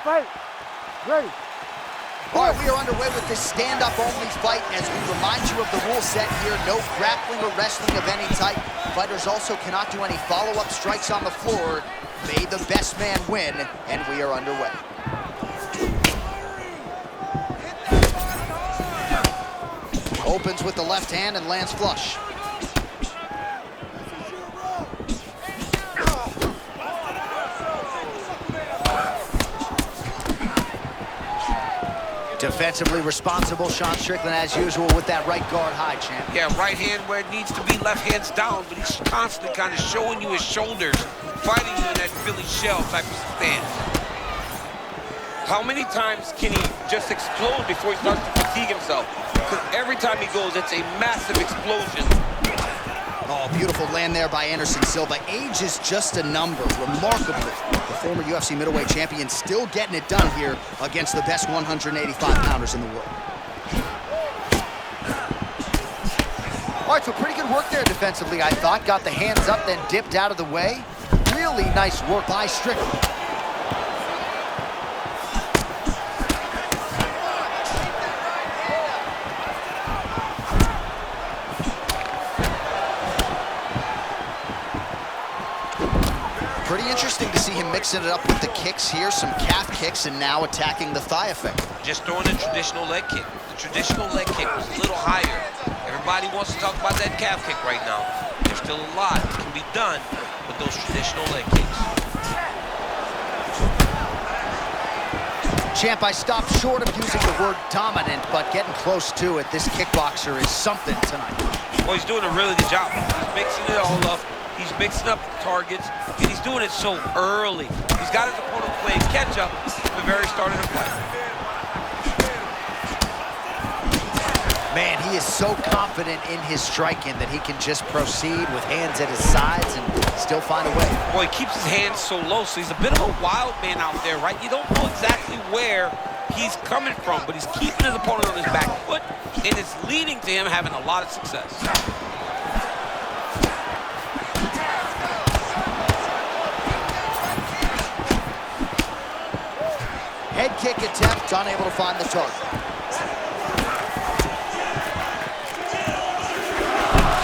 fight. Ready. All right, we are underway with this stand-up-only fight. As we remind you of the rule set here, no grappling or wrestling of any type. Fighters also cannot do any follow-up strikes on the floor. May the best man win, and we are underway. Opens with the left hand and lands flush. Defensively responsible, Sean Strickland, as usual, with that right guard high, champ. Yeah, right hand where it needs to be, left hand's down, but he's constantly kind of showing you his shoulders, fighting you in that Philly shell type of stance. How many times can he just explode before he starts to fatigue himself? Because every time he goes, it's a massive explosion. Oh, beautiful land there by Anderson Silva. Age is just a number, remarkably. The former UFC middleweight champion still getting it done here against the best 185-pounders in the world. All right, so pretty good work there defensively, I thought. Got the hands up, then dipped out of the way. Really nice work by Strickland. Pretty interesting to see him mixing it up with the kicks here, some calf kicks, and now attacking the thigh effect. Just throwing a traditional leg kick. The traditional leg kick was a little higher. Everybody wants to talk about that calf kick right now. There's still a lot that can be done with those traditional leg kicks. Champ, I stopped short of using the word dominant, but getting close to it. This kickboxer is something tonight. Well, he's doing a really good job. He's mixing it all up. He's mixing up the targets, and he's doing it so early. He's got his opponent playing catch-up at the very start of the fight. Man, he is so confident in his striking that he can just proceed with hands at his sides and still find a way. Boy, he keeps his hands so low, so he's a bit of a wild man out there, right? You don't know exactly where he's coming from, but he's keeping his opponent on his back foot, and it's leading to him having a lot of success. Head kick attempt, unable to find the target.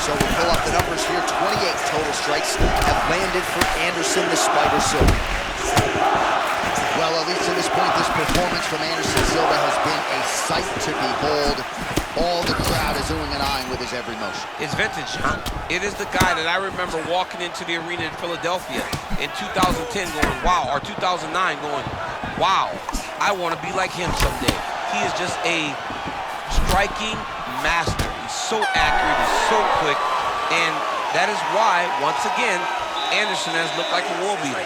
So we'll pull up the numbers here. 28 total strikes have landed for Anderson the Spider Silva. Well, at least to this point, this performance from Anderson Silva has been a sight to behold. All the crowd is oohing and eyeing with his every motion. It's vintage, huh? It is the guy that I remember walking into the arena in Philadelphia in 2010 going, wow, or 2009 going, wow, I want to be like him someday. He is just a striking master. He's so accurate, he's so quick, and that is why, once again, Anderson has looked like a world beater.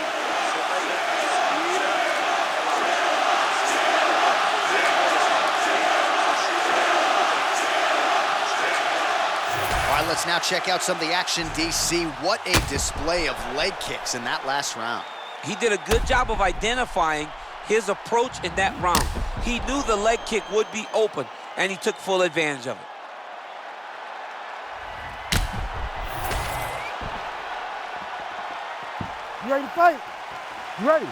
All right, let's now check out some of the action, DC. What a display of leg kicks in that last round. He did a good job of identifying his approach in that round. He knew the leg kick would be open, and he took full advantage of it. You ready to fight? You ready?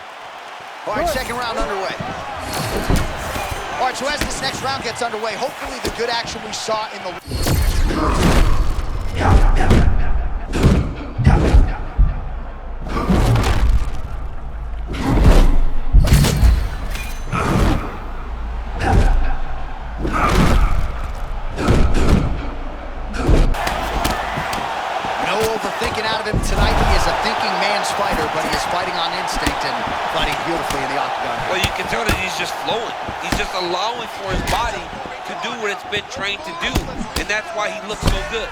All right, second round underway. All right, so as this next round gets underway, hopefully the good action we saw in the... Tonight, he is a thinking man's fighter, but he is fighting on instinct and fighting beautifully in the octagon. Well, you can tell that he's just flowing. He's just allowing for his body to do what it's been trained to do, and that's why he looks so good.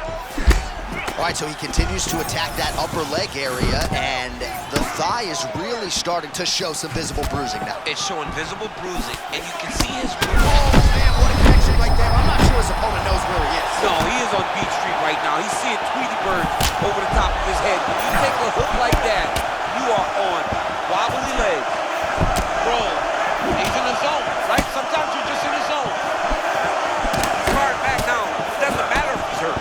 All right, so he continues to attack that upper leg area, and the thigh is really starting to show some visible bruising now. It's showing visible bruising, and you can see his... Oh, man, what a connection right there. I'm not sure his opponent knows where he is. No, he is on Beach Street right now. He's seeing Tweety Bird over the top of his head. When you take a hook like that, you are on wobbly legs. Bro, he's in the zone, right? Sometimes you're just in the zone. He's hard back now. It doesn't matter if he's hurt.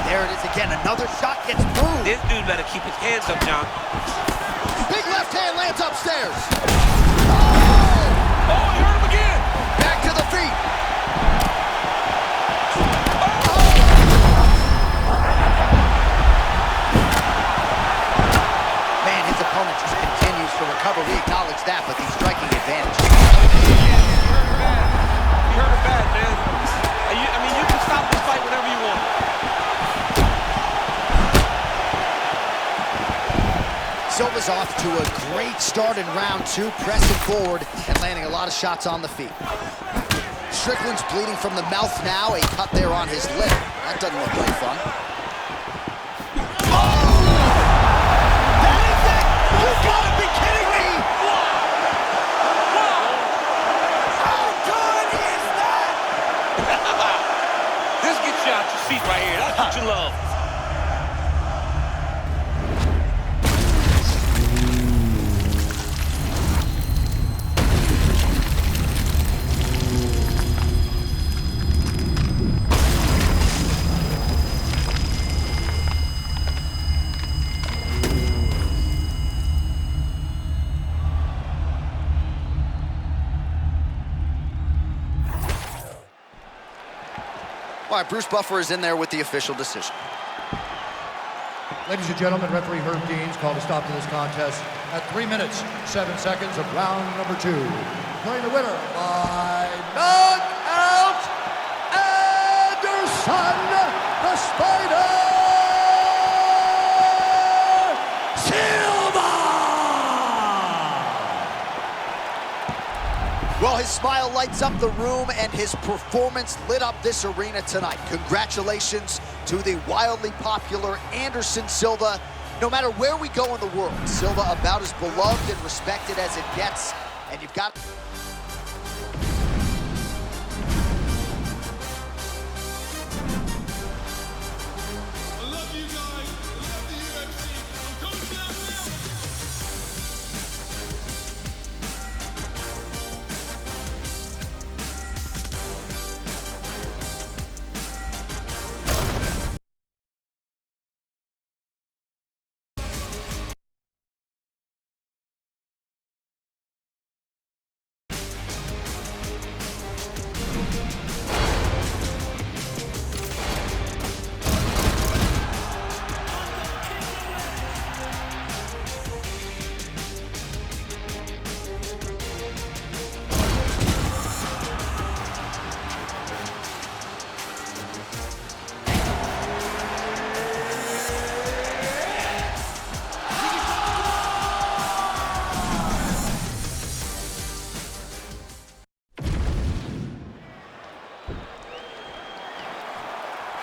There it is again. Another shot gets moved. This dude better keep his hands up, John. Big left hand lands upstairs. Oh! Oh, he hurt him again. Back to the feet. Man, his opponent just continues to recover. We acknowledge that, but the striking advantage. He hurt him bad, man. I mean, you can stop this fight whenever you want. Silva's off to a great start in round 2, pressing forward and landing a lot of shots on the feet. Strickland's bleeding from the mouth now, a cut there on his lip. That doesn't look like fun. Oh! That is it! You gotta be kidding me! How good is that? This gets you out your seat right here. That's what you love. All right, Bruce Buffer is in there with the official decision. Ladies and gentlemen, referee Herb Deans called a stop to this contest at 3 minutes, 7 seconds of round number 2. Declaring the winner by knockout, Anderson the Spider Silva! Well, his smile lights up the room, and his performance lit up this arena tonight. Congratulations to the wildly popular Anderson Silva. No matter where we go in the world, Silva about as beloved and respected as it gets, and you've got...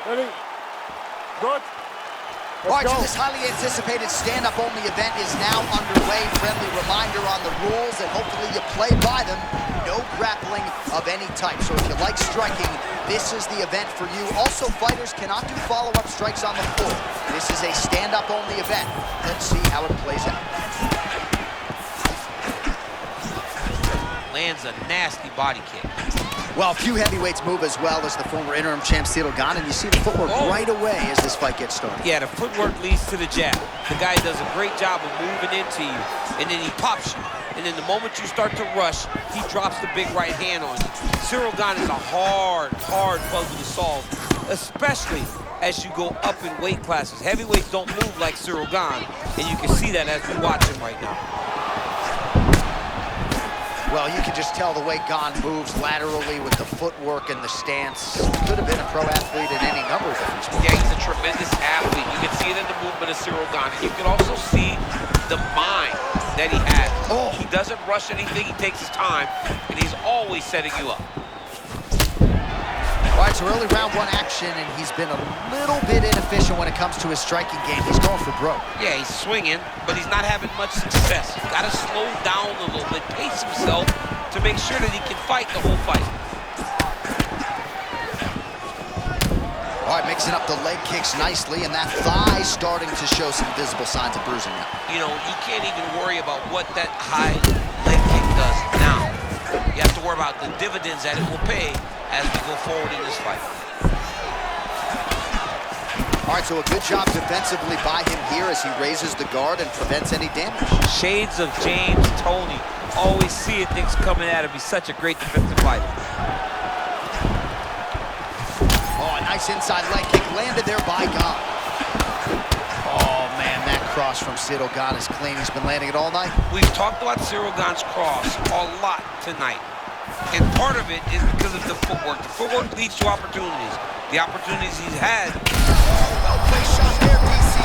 Ready? Good. All right, so this highly anticipated stand-up only event is now underway. Friendly reminder on the rules, and hopefully you play by them. No grappling of any type. So if you like striking, this is the event for you. Also, fighters cannot do follow-up strikes on the floor. This is a stand-up only event. Let's see how it plays out. Lands a nasty body kick. Well, a few heavyweights move as well as the former interim champ Cyril Gane, and you see the footwork right away as this fight gets started. Yeah, the footwork leads to the jab. The guy does a great job of moving into you, and then he pops you. And then the moment you start to rush, he drops the big right hand on you. Cyril Gane is a hard puzzle to solve, especially as you go up in weight classes. Heavyweights don't move like Cyril Gane, and you can see that as we watch him right now. Well, you can just tell the way Gane moves laterally with the footwork and the stance. Could have been a pro athlete in any number of different sports. Yeah, he's a tremendous athlete. You can see it in the movement of Cyril Gane. You can also see the mind that he has. Oh. He doesn't rush anything. He takes his time, and he's always setting you up. All right, so early round 1 action, and he's been a little bit inefficient when it comes to his striking game. He's going for broke. Yeah, he's swinging, but he's not having much success. He's got to slow down a little bit, pace himself to make sure that he can fight the whole fight. All right, mixing up the leg kicks nicely, and that thigh starting to show some visible signs of bruising now. You know, you can't even worry about what that high leg kick does now. You have to worry about the dividends that it will pay as we go forward in this fight. All right, so a good job defensively by him here as he raises the guard and prevents any damage. Shades of James Toney. Always seeing things coming at him. He's such a great defensive fighter. Oh, a nice inside leg kick landed there by Gane. Oh, man, that cross from Ciryl Gane is clean. He's been landing it all night. We've talked about Ciryl Gane's cross a lot tonight. And part of it is because of the footwork. The footwork leads to opportunities. The opportunities he's had. Well-placed shot there, DC.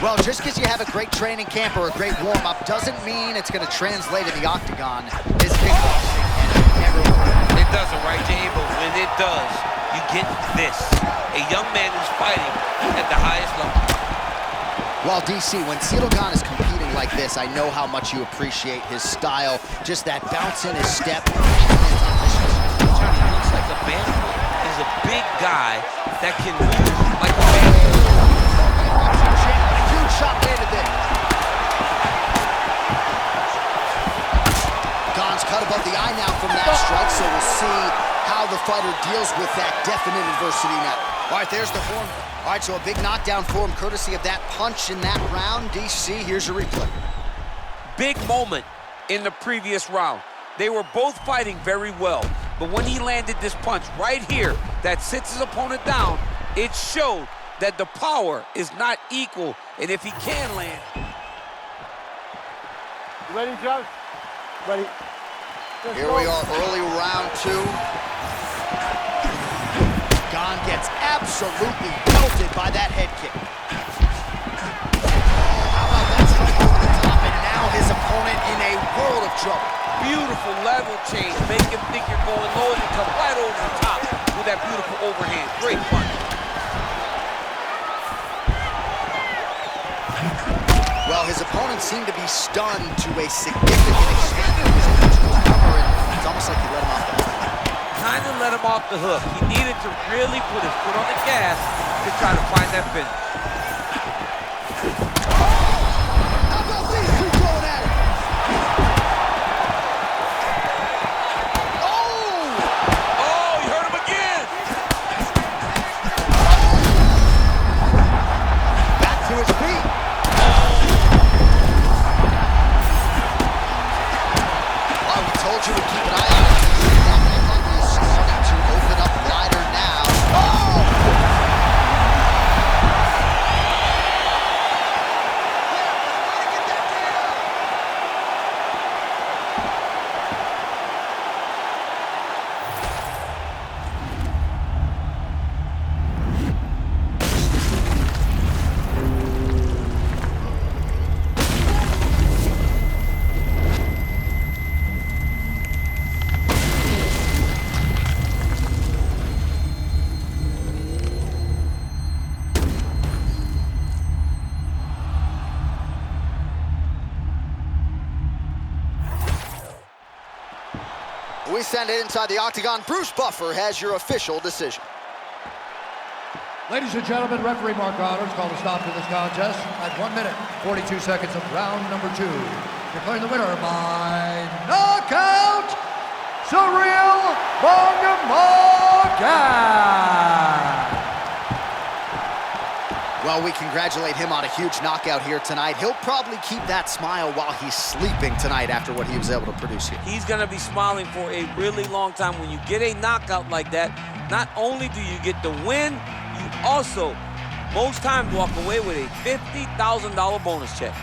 Well, just because you have a great training camp or a great warm-up doesn't mean it's going to translate in the octagon. His kickboxing never will. It doesn't, right, Jay? But when it does, you get this. A young man who's fighting at the highest level. Well, DC, when Ciryl Gane is competing like this, I know how much you appreciate his style. Just that bounce in his step. Johnny looks like a bandit. He's a big guy that can move like a bandit. A huge shot landed there. Gane's cut above the eye now from that strike, so we'll see how the fighter deals with that definite adversity now. All right, there's the form. All right, so a big knockdown for him, courtesy of that punch in that round. DC, here's your replay. Big moment in the previous round. They were both fighting very well, but when he landed this punch right here that sits his opponent down, it showed that the power is not equal, and if he can land. You ready, Josh? Ready. Here we are, early round two. Gane gets absolutely pelted by that head kick. How about that strike over the top, and now his opponent in a world of trouble. Beautiful level change, make him think you're going low and come right over the top with that beautiful overhand. Great punch. Well, his opponent seemed to be stunned to a significant extent. It's almost like he let him off the hook. Kind of let him off the hook. He needed to really put his foot on the gas to try to find that finish. How about these two going at it? Oh, you heard him again. Back to his feet. Oh, we told you to keep an eye on it. He's starting to open up wider now. We send it inside the octagon. Bruce Buffer has your official decision. Ladies and gentlemen, referee Mark Goddard's called a stop to this contest at 1 minute, 42 seconds of round number 2. Declaring the winner by knockout, Ciryl Gane. Well, we congratulate him on a huge knockout here tonight. He'll probably keep that smile while he's sleeping tonight after what he was able to produce here. He's going to be smiling for a really long time. When you get a knockout like that, not only do you get the win, you also, most times, walk away with a $50,000 bonus check.